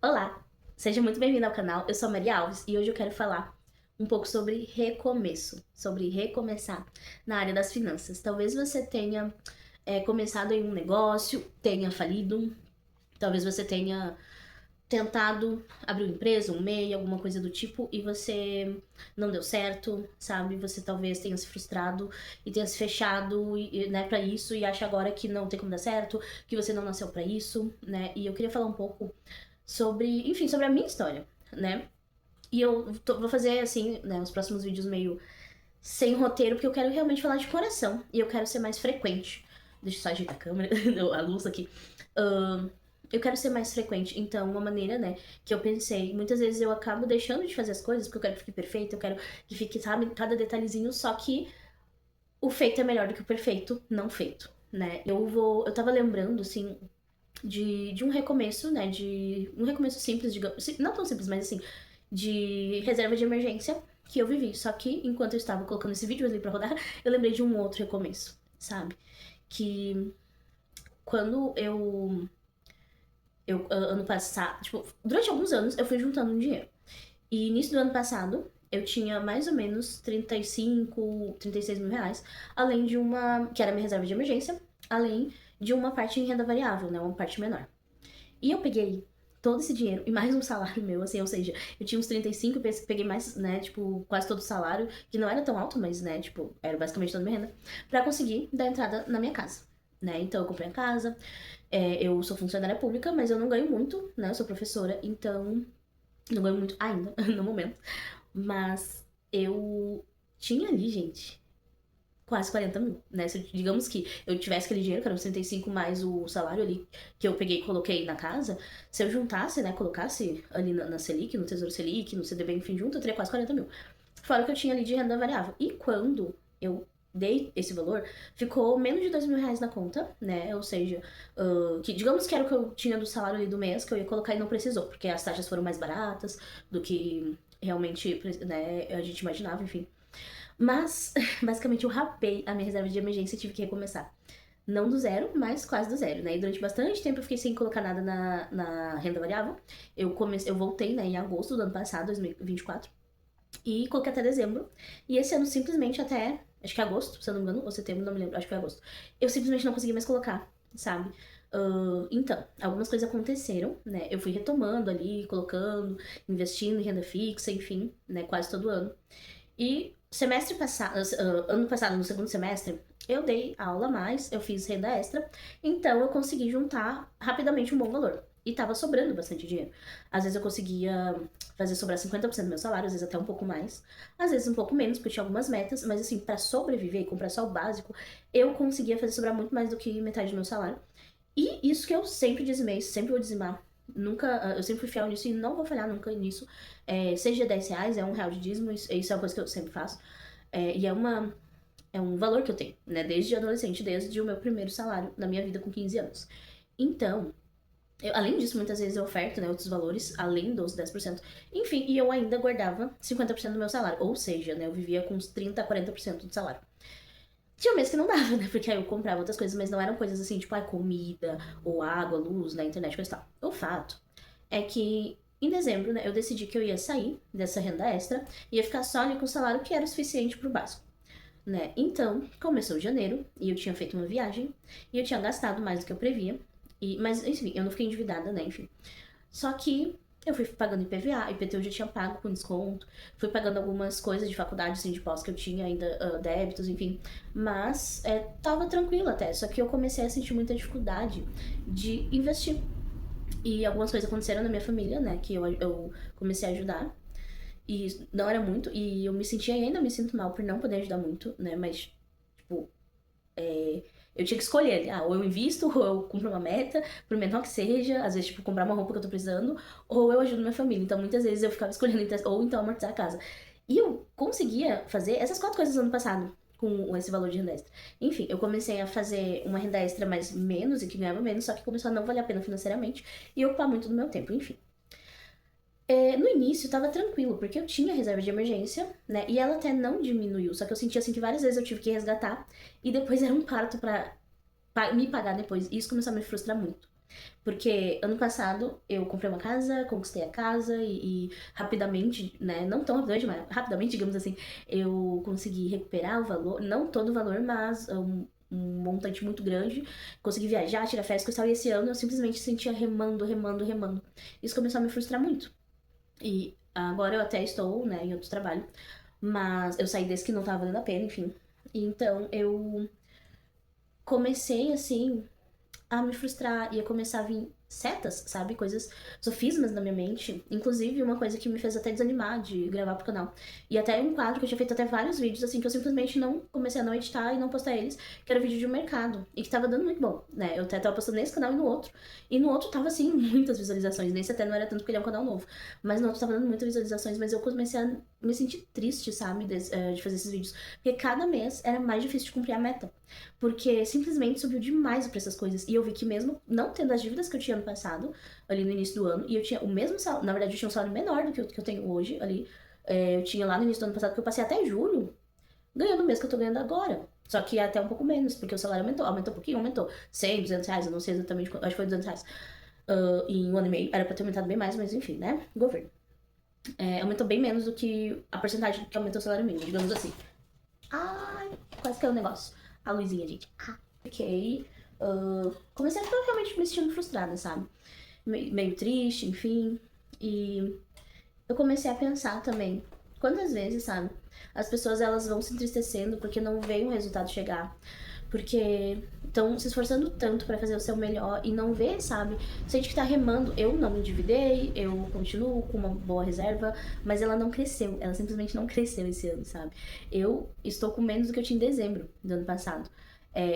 Olá, seja muito bem-vindo ao canal. Eu sou a Maria Alves e hoje eu quero falar um pouco sobre recomeço, sobre recomeçar na área das finanças. Talvez você tenha começado em um negócio, tenha falido, talvez você tenha tentado abrir uma empresa, um MEI, alguma coisa do tipo, e você não deu certo, sabe? Você talvez tenha se frustrado e tenha se fechado, né, para isso e acha agora que não tem como dar certo, que você não nasceu para isso, né? E eu queria falar um pouco sobre, enfim, sobre a minha história, né? E vou fazer, assim, né, os próximos vídeos meio sem roteiro, porque eu quero realmente falar de coração. E eu quero ser mais frequente. Deixa eu só ajeitar a câmera, a luz aqui. Ahn, eu quero ser mais frequente. Então, uma maneira, né, que eu pensei, muitas vezes eu acabo deixando de fazer as coisas, porque eu quero que fique perfeito, eu quero que fique, sabe, cada detalhezinho, só que o feito é melhor do que o perfeito não feito, né? Eu tava lembrando, assim, de um recomeço, né? De um recomeço simples, digamos. Não tão simples, mas assim, de reserva de emergência que eu vivi. Só que enquanto eu estava colocando esse vídeo ali pra rodar, eu lembrei de um outro recomeço, sabe? Que quando ano passado, tipo, durante alguns anos eu fui juntando um dinheiro. E início do ano passado, eu tinha mais ou menos 35, 36 mil reais, além de uma, que era minha reserva de emergência, além de uma parte em renda variável, né? Uma parte menor. E eu peguei todo esse dinheiro e mais um salário meu, assim, ou seja, eu tinha uns 35, peguei mais, né, tipo, quase todo o salário, que não era tão alto, mas, né, tipo, era basicamente toda a minha renda, pra conseguir dar entrada na minha casa, né? Então eu comprei a casa, eu sou funcionária pública, mas eu não ganho muito, né? Eu sou professora, então não ganho muito ainda, no momento. Mas eu tinha ali, gente, quase 40 mil, né? Se, digamos que eu tivesse aquele dinheiro, que era uns 35 mais o salário ali que eu peguei e coloquei na casa, se eu juntasse, né, colocasse ali na Selic, no Tesouro Selic, no CDB, enfim, junto, eu teria quase 40 mil. Fora o que eu tinha ali de renda variável. E quando eu dei esse valor, ficou menos de 2 mil reais na conta, né? Ou seja, que digamos que era o que eu tinha do salário ali do mês, que eu ia colocar e não precisou, porque as taxas foram mais baratas do que realmente, né, a gente imaginava, enfim. Mas, basicamente, eu rapei a minha reserva de emergência e tive que recomeçar. Não do zero, mas quase do zero, né? E durante bastante tempo eu fiquei sem colocar nada na renda variável. Eu voltei, né, em agosto do ano passado, 2024, e coloquei até dezembro. E esse ano, simplesmente até, acho que agosto, se eu não me engano, ou setembro, não me lembro, acho que foi agosto. Eu simplesmente não consegui mais colocar, sabe? Então, algumas coisas aconteceram, né? Eu fui retomando ali, colocando, investindo em renda fixa, enfim, né? Quase todo ano. E semestre passado, ano passado, no segundo semestre, eu dei aula a mais, eu fiz renda extra, então eu consegui juntar rapidamente um bom valor. E tava sobrando bastante dinheiro. Às vezes eu conseguia fazer sobrar 50% do meu salário, às vezes até um pouco mais, às vezes um pouco menos, porque eu tinha algumas metas, mas assim, pra sobreviver e comprar só o básico, eu conseguia fazer sobrar muito mais do que metade do meu salário. E isso que eu sempre dizimei, sempre vou dizimar. Nunca, eu sempre fui fiel nisso e não vou falhar nunca nisso. Seja 10 reais, é R$ 1 de dízimo, isso é uma coisa que eu sempre faço. E é um valor que eu tenho, né? Desde adolescente, desde o meu primeiro salário na minha vida com 15 anos. Então, além disso, muitas vezes eu oferto, né, outros valores, além dos 10%. Enfim, e eu ainda guardava 50% do meu salário. Ou seja, né, eu vivia com uns 30 a 40% do salário. Tinha mês que não dava, né? Porque aí eu comprava outras coisas, mas não eram coisas assim, tipo, comida, ou água, luz, na internet, coisa e tal. O fato é que em dezembro, né, eu decidi que eu ia sair dessa renda extra e ia ficar só ali com o salário que era o suficiente pro básico, né? Então, começou janeiro e eu tinha feito uma viagem e eu tinha gastado mais do que eu previa. Mas, enfim, eu não fiquei endividada, né? Enfim. Só que eu fui pagando IPVA, IPTU eu já tinha pago com desconto, fui pagando algumas coisas de faculdade, assim, de pós que eu tinha ainda, débitos, enfim. Mas tava tranquilo até, só que eu comecei a sentir muita dificuldade de investir. E algumas coisas aconteceram na minha família, né, que eu comecei a ajudar. E não era muito, e eu me sentia e ainda me sinto mal por não poder ajudar muito, né, mas, tipo, eu tinha que escolher, né? Ou eu invisto, ou eu cumpro uma meta, por menor que seja, às vezes, tipo, comprar uma roupa que eu tô precisando, ou eu ajudo minha família. Então, muitas vezes eu ficava escolhendo, ou então amortizar a casa. E eu conseguia fazer essas quatro coisas no ano passado, com esse valor de renda extra. Enfim, eu comecei a fazer uma renda extra mais menos, e que ganhava menos, só que começou a não valer a pena financeiramente, e ocupar muito do meu tempo, enfim. No início tava tranquilo, porque eu tinha reserva de emergência, né? E ela até não diminuiu, só que eu sentia assim que várias vezes eu tive que resgatar, e depois era um parto pra me pagar depois. E isso começou a me frustrar muito. Porque ano passado eu comprei uma casa, conquistei a casa e rapidamente, né? Não tão rapidamente, mas rapidamente, digamos assim, eu consegui recuperar o valor, não todo o valor, mas um montante muito grande. Consegui viajar, tirar férias com e esse ano eu simplesmente sentia remando, remando, remando. Isso começou a me frustrar muito. E agora eu até estou, né, em outro trabalho, mas eu saí desse que não tava valendo a pena, enfim. Então eu comecei assim a me frustrar, ia começar a vir setas, sabe? Coisas, sofismas na minha mente. Inclusive, uma coisa que me fez até desanimar de gravar pro canal. E até um quadro que eu tinha feito até vários vídeos, assim, que eu simplesmente não comecei a não editar e não postar eles, que era vídeo de um mercado. E que tava dando muito bom, né? Eu até tava postando nesse canal e no outro. E no outro tava, assim, muitas visualizações. Nesse até não era tanto porque ele é um canal novo. Mas no outro tava dando muitas visualizações, mas eu comecei a me sentir triste, sabe? De fazer esses vídeos. Porque cada mês era mais difícil de cumprir a meta. Porque simplesmente subiu demais o preço das coisas. E eu vi que mesmo não tendo as dívidas que eu tinha ano passado, ali no início do ano, e eu tinha o mesmo salário, na verdade eu tinha um salário menor do que que eu tenho hoje, ali. Eu tinha lá no início do ano passado, que eu passei até julho, ganhando o mesmo que eu tô ganhando agora. Só que até um pouco menos, porque o salário aumentou. Aumentou um pouquinho, aumentou. 100, R$ 200, eu não sei exatamente, acho que foi R$ 200. Em um ano e meio. Era pra ter aumentado bem mais, mas enfim, né? Governo. Aumentou bem menos do que a porcentagem que aumentou o salário mínimo, digamos assim. Ai, quase caiu o negócio. A luzinha, gente. Fiquei. Comecei a ficar realmente me sentindo frustrada, sabe? Meio triste, enfim. E eu comecei a pensar também. Quantas vezes, sabe? As pessoas elas vão se entristecendo porque não veem o resultado chegar. Porque estão se esforçando tanto pra fazer o seu melhor e não vê, sabe? Sente que tá remando. Eu não me endividei, eu continuo com uma boa reserva, mas ela não cresceu. Ela simplesmente não cresceu esse ano, sabe? Eu estou com menos do que eu tinha em dezembro do ano passado.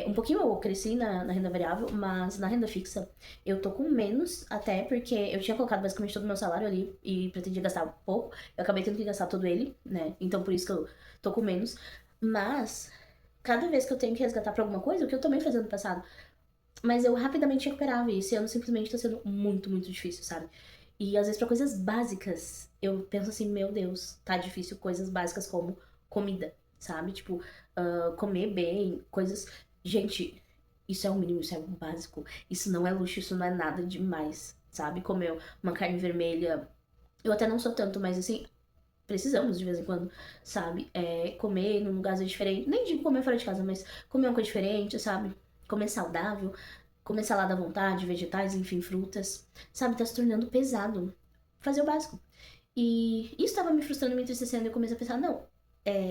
Um pouquinho eu cresci na renda variável, mas na renda fixa eu tô com menos, até porque eu tinha colocado basicamente todo o meu salário ali e pretendia gastar pouco. Eu acabei tendo que gastar todo ele, né? Então por isso que eu tô com menos. Mas cada vez que eu tenho que resgatar pra alguma coisa, o que eu também fazia no passado, mas eu rapidamente recuperava. E esse ano simplesmente tá sendo muito, muito difícil, sabe? E às vezes pra coisas básicas, eu penso assim, meu Deus, tá difícil coisas básicas como comida, sabe? Tipo, comer bem, coisas. Gente, isso é o mínimo, isso é o básico. Isso não é luxo, isso não é nada demais, sabe? Comer uma carne vermelha. Eu até não sou tanto, mas assim, precisamos de vez em quando, sabe? Comer num lugar diferente. Nem digo comer fora de casa, mas comer uma coisa diferente, sabe? Comer saudável, comer salada à vontade, vegetais, enfim, frutas. Sabe? Tá se tornando pesado. Fazer o básico. E isso estava me frustrando, me entristecendo. E eu comecei a pensar, não,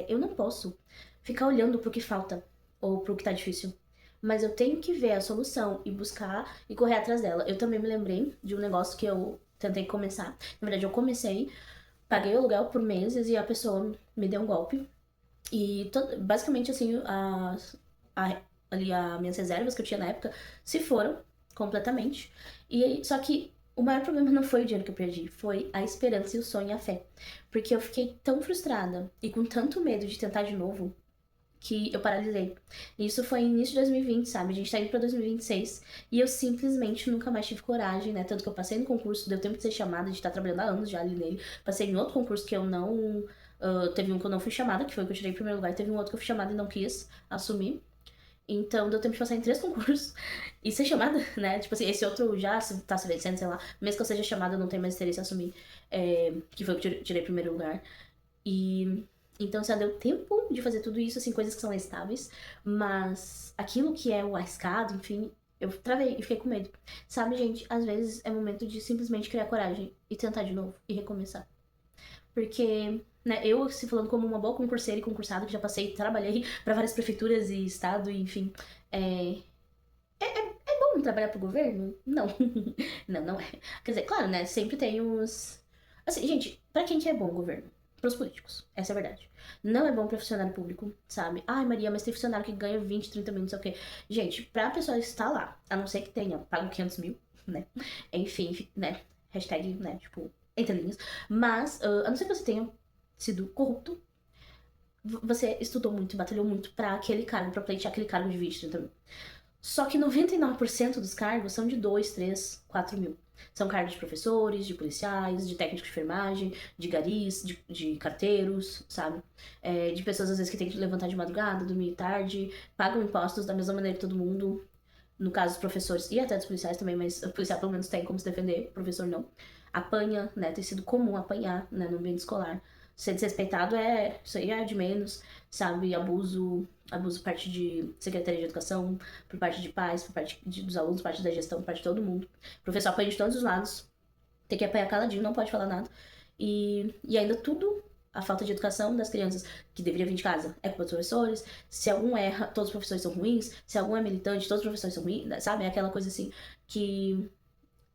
eu não posso ficar olhando pro que falta ou pro que tá difícil. Mas eu tenho que ver a solução e buscar e correr atrás dela. Eu também me lembrei de um negócio que eu tentei começar. Na verdade, eu comecei, paguei o aluguel por meses e a pessoa me deu um golpe. E basicamente, assim, a, ali as minhas reservas que eu tinha na época se foram completamente. Só que o maior problema não foi o dinheiro que eu perdi, foi a esperança e o sonho e a fé. Porque eu fiquei tão frustrada e com tanto medo de tentar de novo que eu paralisei. E isso foi início de 2020, sabe? A gente tá indo pra 2026 e eu simplesmente nunca mais tive coragem, né? Tanto que eu passei no concurso, deu tempo de ser chamada, de estar trabalhando há anos já ali nele. Passei em outro concurso que eu não. Teve um que eu não fui chamada, que foi o que eu tirei em primeiro lugar, e teve um outro que eu fui chamada e não quis assumir. Então deu tempo de passar em 3 concursos e ser chamada, né? Tipo assim, esse outro já tá se vencendo, sei lá. Mesmo que eu seja chamada, eu não tenho mais interesse em assumir. Que foi o que eu tirei em primeiro lugar. E então já deu tempo de fazer tudo isso, assim, coisas que são estáveis, mas aquilo que é o arriscado, enfim, eu travei e fiquei com medo. Sabe, gente, às vezes é momento de simplesmente criar coragem e tentar de novo e recomeçar. Porque, né, eu se falando como uma boa concurseira e concursada, que já passei, trabalhei para várias prefeituras e estado, e, enfim, é bom trabalhar pro governo? Não. Não, não é. Quer dizer, claro, né? Sempre tem os. Assim, gente, pra quem que é bom o governo? Pros políticos. Essa é a verdade. Não é bom pra funcionário público, sabe? Ai, Maria, mas tem funcionário que ganha 20, 30 mil, não sei o quê. Gente, pra pessoa estar lá, a não ser que tenha pago 500 mil, né? Enfim, né? Hashtag, né? Tipo, entre linhas. Mas, a não ser que você tenha sido corrupto, você estudou muito, batalhou muito pra aquele cargo, pra pleitear aquele cargo de 20, 30 mil. Só que 99% dos cargos são de 2, 3, 4 mil. São cargos de professores, de policiais, de técnicos de enfermagem, de garis, de carteiros, sabe? De pessoas às vezes que têm que levantar de madrugada, dormir tarde, pagam impostos da mesma maneira que todo mundo. no caso dos professores e até dos policiais também, mas o policial pelo menos tem como se defender, o professor não. Apanha, né? Tem sido comum apanhar, né, no ambiente escolar. Ser desrespeitado isso aí é de menos, sabe? Abuso por parte de Secretaria de Educação, por parte de pais, por parte dos alunos, por parte da gestão, por parte de todo mundo. O professor apanha de todos os lados, tem que apanhar caladinho, não pode falar nada. E ainda tudo, a falta de educação das crianças que deveria vir de casa é culpa dos professores. Se algum erra, todos os professores são ruins. Se algum é militante, todos os professores são ruins, sabe? É aquela coisa assim que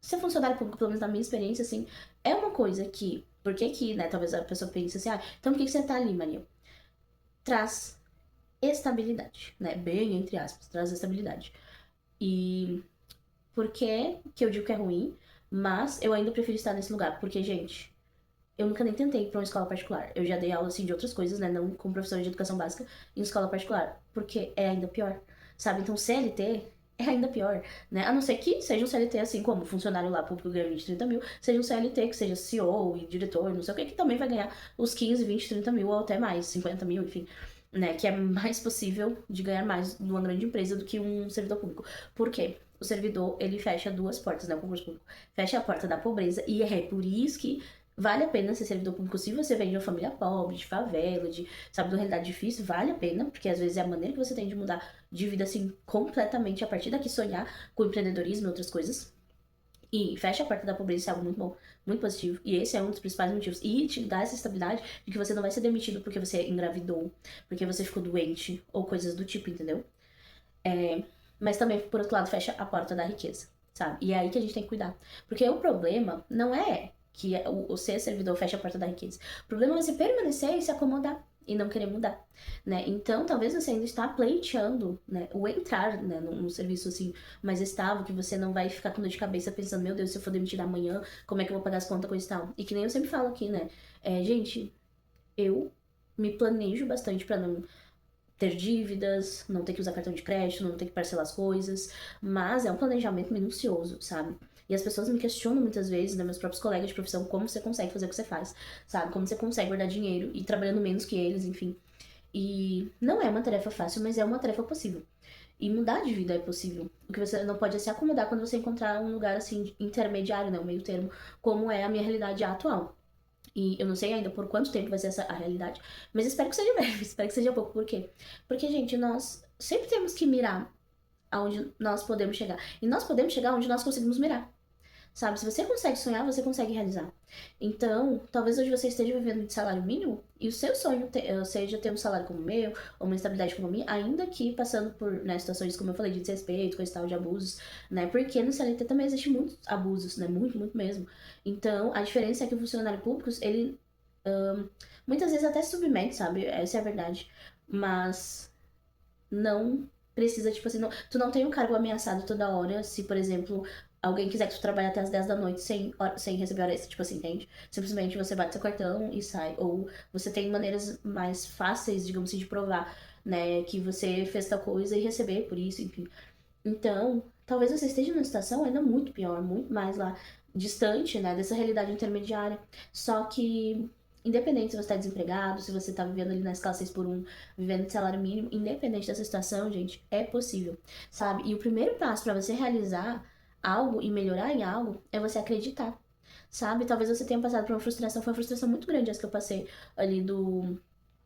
ser funcionário público, pelo menos na minha experiência, assim, é uma coisa que... Por que, né, talvez a pessoa pense assim, então por que você tá ali, Maria? Traz estabilidade, né? Bem entre aspas, traz estabilidade. E por que eu digo que é ruim, mas eu ainda prefiro estar nesse lugar? Porque, gente, eu nunca nem tentei ir pra uma escola particular. Eu já dei aula, assim, de outras coisas, né? Não como professora de educação básica em escola particular. Porque é ainda pior, sabe? Então, CLT é ainda pior, né? A não ser que seja um CLT, assim, como funcionário lá público ganha 20, 30 mil, seja um CLT que seja CEO e diretor, não sei o que também vai ganhar os 15, 20, 30 mil ou até mais, 50 mil, enfim. Né, que é mais possível de ganhar mais numa grande empresa do que um servidor público. Por quê? O servidor, ele fecha duas portas, né, o concurso público. Fecha a porta da pobreza e é por isso que vale a pena ser servidor público se você vem de uma família pobre, de favela, sabe, de uma realidade difícil, vale a pena, porque às vezes é a maneira que você tem de mudar de vida, assim, completamente, a partir daqui sonhar com empreendedorismo e outras coisas. E fecha a porta da pobreza, isso é algo muito bom, muito positivo. E esse é um dos principais motivos. E te dá essa estabilidade de que você não vai ser demitido porque você engravidou, porque você ficou doente, ou coisas do tipo, entendeu? Mas também, por outro lado, fecha a porta da riqueza, sabe? E é aí que a gente tem que cuidar. Porque o problema não é que o ser servidor fecha a porta da riqueza. O problema é você permanecer e se acomodar e não querer mudar, né? Então, talvez você ainda está pleiteando, né, o entrar, né, num serviço assim mais estável, que você não vai ficar com dor de cabeça pensando, meu Deus, se eu for demitida amanhã, como é que eu vou pagar as contas, coisa e tal. E que nem eu sempre falo aqui, né? Gente, eu me planejo bastante para não ter dívidas, não ter que usar cartão de crédito, não ter que parcelar as coisas, mas é um planejamento minucioso, sabe? E as pessoas me questionam muitas vezes, né, meus próprios colegas de profissão, como você consegue fazer o que você faz, sabe? Como você consegue guardar dinheiro e trabalhando menos que eles, enfim. E não é uma tarefa fácil, mas é uma tarefa possível. E mudar de vida é possível. O que você não pode é se acomodar quando você encontrar um lugar assim intermediário, né, um meio termo, como é a minha realidade atual. E eu não sei ainda por quanto tempo vai ser essa a realidade, mas espero que seja breve, espero que seja pouco. Por quê? Porque, gente, nós sempre temos que mirar aonde nós podemos chegar. E nós podemos chegar onde nós conseguimos mirar. Sabe? Se você consegue sonhar, você consegue realizar. Então, talvez hoje você esteja vivendo de salário mínimo e o seu sonho seja ter um salário como o meu, ou uma estabilidade como a minha, ainda que passando por, né, situações, como eu falei, de desrespeito, coisa e tal, de abusos, né? Porque no CLT também existe muitos abusos, né? Muito, muito mesmo. Então, a diferença é que o funcionário público, ele muitas vezes até se submete, sabe? Essa é a verdade. Mas não precisa, tipo assim, tu não tem um cargo ameaçado toda hora, se, por exemplo, alguém quiser que tu trabalhe até as 10 da noite sem receber hora extra, tipo assim, entende? Simplesmente você bate seu cartão e sai. Ou você tem maneiras mais fáceis, digamos assim, de provar, né, que você fez tal coisa e receber por isso, enfim. Então, talvez você esteja numa situação ainda muito pior, muito mais lá distante, né, dessa realidade intermediária. Só que, independente se você está desempregado, se você está vivendo ali na escala 6 por 1, vivendo de salário mínimo, independente dessa situação, gente, é possível, sabe? E o primeiro passo para você realizar algo e melhorar em algo é você acreditar, sabe? Talvez você tenha passado por uma frustração, foi uma frustração muito grande essa que eu passei ali do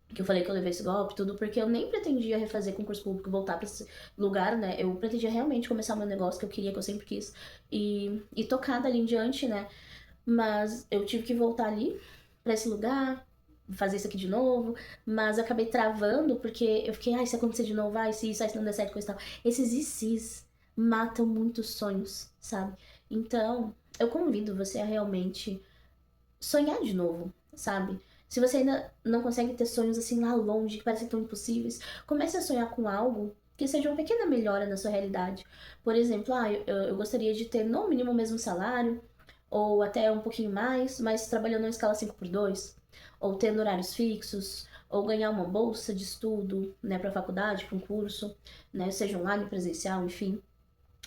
que eu falei que eu levei esse golpe, tudo, porque eu nem pretendia refazer concurso público, voltar pra esse lugar, né? Eu pretendia realmente começar o meu negócio que eu queria, que eu sempre quis, e tocar dali em diante, né? Mas eu tive que voltar ali, pra esse lugar, fazer isso aqui de novo, mas eu acabei travando, porque eu fiquei, ai, se acontecer de novo, ai, se isso, ai, se não der certo, coisa e tal. Esses e se's matam muitos sonhos, sabe? Então, eu convido você a realmente sonhar de novo, sabe? Se você ainda não consegue ter sonhos assim lá longe, que parecem tão impossíveis, comece a sonhar com algo que seja uma pequena melhora na sua realidade. Por exemplo, eu gostaria de ter no mínimo o mesmo salário, ou até um pouquinho mais, mas trabalhando em escala 5x2, ou tendo horários fixos, ou ganhar uma bolsa de estudo, né, para faculdade, para um curso, né, seja online, presencial, enfim.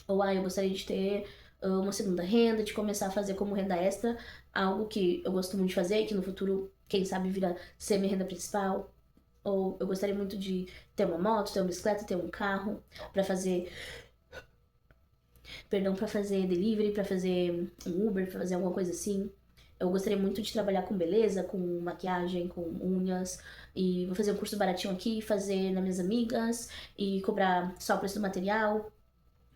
Ou eu gostaria de ter uma segunda renda, de começar a fazer como renda extra, algo que eu gosto muito de fazer e que no futuro, quem sabe, vira ser minha renda principal. Ou eu gostaria muito de ter uma moto, ter uma bicicleta, ter um carro para fazer perdão, pra fazer delivery, pra fazer um Uber, pra fazer alguma coisa assim. Eu gostaria muito de trabalhar com beleza, com maquiagem, com unhas. E vou fazer um curso baratinho aqui, fazer nas minhas amigas e cobrar só o preço do material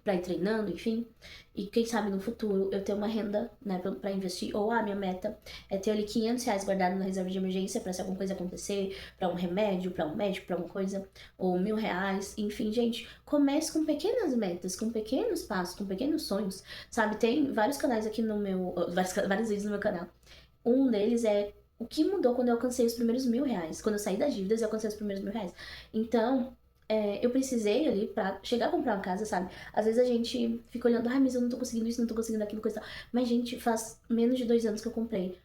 pra ir treinando, enfim. E quem sabe no futuro eu ter uma renda, né, pra investir. Ou a minha meta é ter ali R$ 500 guardado na reserva de emergência pra se alguma coisa acontecer, pra um remédio, pra um médico, pra alguma coisa. Ou R$ 1.000, enfim, gente. Comece com pequenas metas, com pequenos passos, com pequenos sonhos, sabe? Tem vários canais aqui no meu... vários vídeos no meu canal. Um deles é o que mudou quando eu alcancei os primeiros R$ 1.000. Quando eu saí das dívidas, eu alcancei os primeiros R$ 1.000. Então, eu precisei ali pra chegar a comprar uma casa, sabe? Às vezes a gente fica olhando, ai, mas eu não tô conseguindo isso, não tô conseguindo aquilo, coisa e tal. Mas, gente, faz menos de 2 anos que eu comprei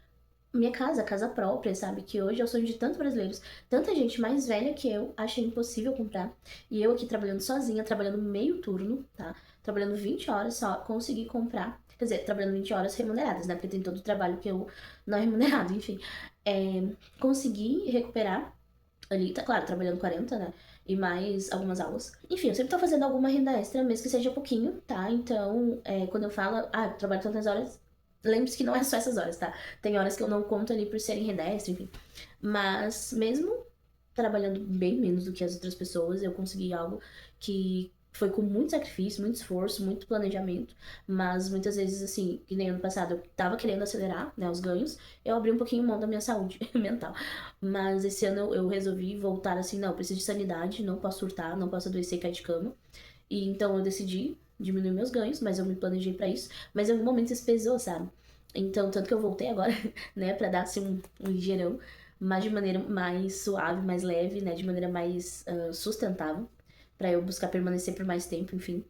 minha casa, casa própria, sabe? Que hoje é o sonho de tantos brasileiros. Tanta gente mais velha que eu acha impossível comprar. E eu aqui trabalhando sozinha, trabalhando meio turno, tá? Trabalhando 20 horas só, consegui comprar. Quer dizer, trabalhando 20 horas remuneradas, né? Porque tem todo o trabalho que eu não é remunerado, enfim. Consegui recuperar ali, tá claro, trabalhando 40, né? E mais algumas aulas. Enfim, eu sempre tô fazendo alguma renda extra, mesmo que seja pouquinho, tá? Então, quando eu falo, eu trabalho tantas horas, lembre-se que não é só essas horas, tá? Tem horas que eu não conto ali por serem renda extra, enfim. Mas, mesmo trabalhando bem menos do que as outras pessoas, eu consegui algo que foi com muito sacrifício, muito esforço, muito planejamento, mas muitas vezes, assim, que nem ano passado eu tava querendo acelerar, né, os ganhos, eu abri um pouquinho mão da minha saúde mental. Mas esse ano eu resolvi voltar assim, não, eu preciso de sanidade, não posso surtar, não posso adoecer e cair de cama. E então eu decidi diminuir meus ganhos, mas eu me planejei pra isso. Mas em algum momento isso pesou, sabe? Então, tanto que eu voltei agora, né, pra dar assim um ligeirão, mas de maneira mais suave, mais leve, né, de maneira mais sustentável, pra eu buscar permanecer por mais tempo, enfim.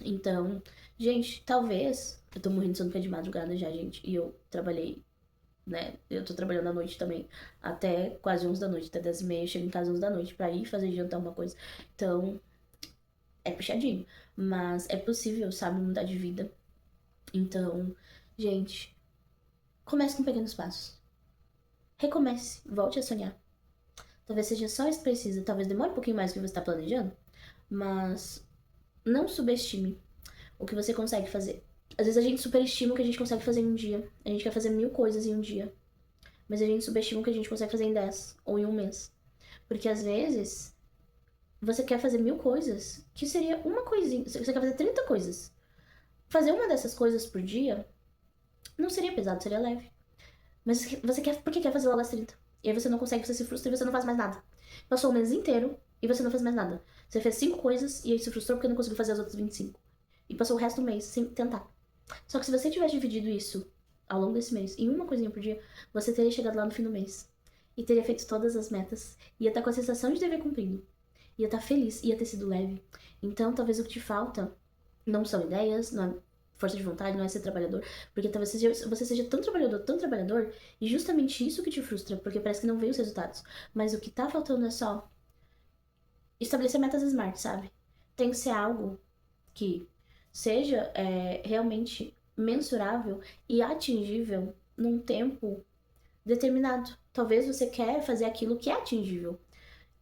Então, gente, talvez. Eu tô morrendo de sono porque é de madrugada já, gente. E eu trabalhei, né? Eu tô trabalhando à noite também. Até quase 11 da noite, até 10h30. Eu chego em casa 11 da noite pra ir fazer jantar uma coisa. Então, é puxadinho. Mas é possível, sabe, mudar de vida. Então, gente, comece com pequenos passos. Recomece, volte a sonhar. Talvez seja só isso que precisa. Talvez demore um pouquinho mais do que você tá planejando. Mas não subestime o que você consegue fazer. Às vezes a gente superestima o que a gente consegue fazer em um dia. A gente quer fazer 1.000 coisas em um dia. Mas a gente subestima o que a gente consegue fazer em 10 ou em um mês. Porque às vezes você quer fazer 1.000 coisas, que seria uma coisinha. Você quer fazer 30 coisas. Fazer uma dessas coisas por dia não seria pesado, seria leve. Mas você quer, porque quer fazer logo as 30. E aí você não consegue, você se frustra e você não faz mais nada. Passou o mês inteiro e você não fez mais nada. Você fez 5 coisas e aí se frustrou porque não conseguiu fazer as outras 25. E passou o resto do mês sem tentar. Só que se você tivesse dividido isso ao longo desse mês em uma coisinha por dia, você teria chegado lá no fim do mês. E teria feito todas as metas. Ia estar com a sensação de dever cumprido. Ia estar feliz, ia ter sido leve. Então, talvez o que te falta não são ideias, não é força de vontade, não é ser trabalhador. Porque talvez você seja tão trabalhador, e justamente isso que te frustra, porque parece que não veio os resultados. Mas o que tá faltando é só estabelecer metas smart, sabe? Tem que ser algo que seja realmente mensurável e atingível num tempo determinado. Talvez você quer fazer aquilo que é atingível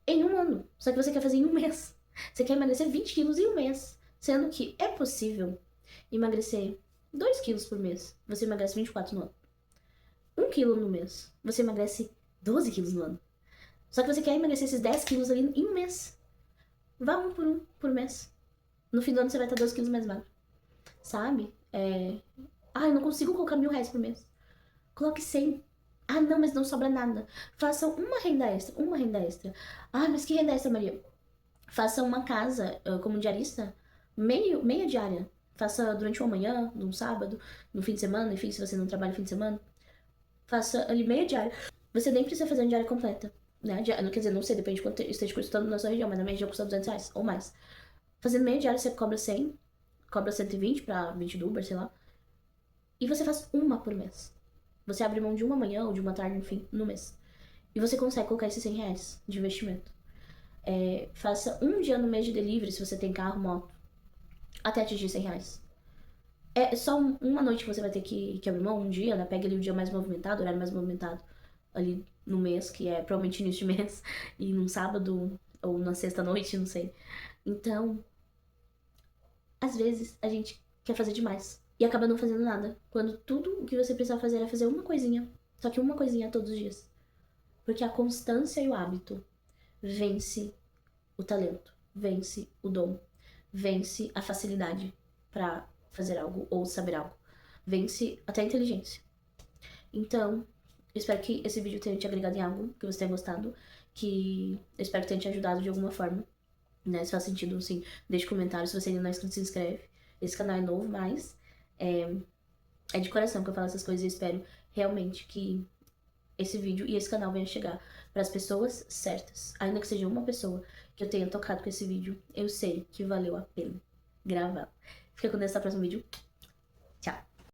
em um ano, só que você quer fazer em um mês. Você quer emagrecer 20 quilos em um mês, sendo que é possível emagrecer 2 quilos por mês. Você emagrece 24 no ano. 1 quilo no mês. Você emagrece 12 quilos no ano. Só que você quer emagrecer esses 10 quilos ali em um mês. Vá um por mês. No fim do ano você vai estar 12 quilos mais magro. Sabe? Eu não consigo colocar R$ 1.000 por mês. Coloque 100. Ah, não, mas não sobra nada. Faça uma renda extra. Uma renda extra. Ah, mas que renda extra, Maria? Faça uma casa como diarista. Meia diária. Faça durante uma manhã, num sábado, no fim de semana. Enfim, se você não trabalha no fim de semana. Faça ali meia diária. Você nem precisa fazer uma diária completa. Né? Quer dizer, não sei, depende de quanto esteja custando na sua região. Mas na média custa R$ 200 ou mais. Fazendo meia diária, você cobra 100. Cobra 120 pra 20 do Uber, sei lá. E você faz uma por mês. Você abre mão de uma manhã ou de uma tarde, enfim, no mês. E você consegue colocar esses R$ 100 de investimento. Faça um dia no mês de delivery, se você tem carro, moto, até atingir R$ 100. É só uma noite que você vai ter que abrir mão, um dia, né? Pega ali o dia mais movimentado, o horário mais movimentado ali no mês, que é provavelmente início de mês, e num sábado ou na sexta-noite, não sei. Então, às vezes, a gente quer fazer demais. E acaba não fazendo nada. Quando tudo o que você precisa fazer é fazer uma coisinha. Só que uma coisinha todos os dias. Porque a constância e o hábito vence o talento, vence o dom, vence a facilidade pra fazer algo ou saber algo. Vence até a inteligência. Então, eu espero que esse vídeo tenha te agregado em algo, que você tenha gostado, que eu espero que tenha te ajudado de alguma forma, né? Se faz sentido, sim, deixe comentário. Se você ainda não é inscrito, se inscreve. Esse canal é novo, mas é de coração que eu falo essas coisas e eu espero realmente que esse vídeo e esse canal venha chegar para as pessoas certas. Ainda que seja uma pessoa que eu tenha tocado com esse vídeo, eu sei que valeu a pena gravar. Fica com Deus, até o próximo vídeo. Tchau!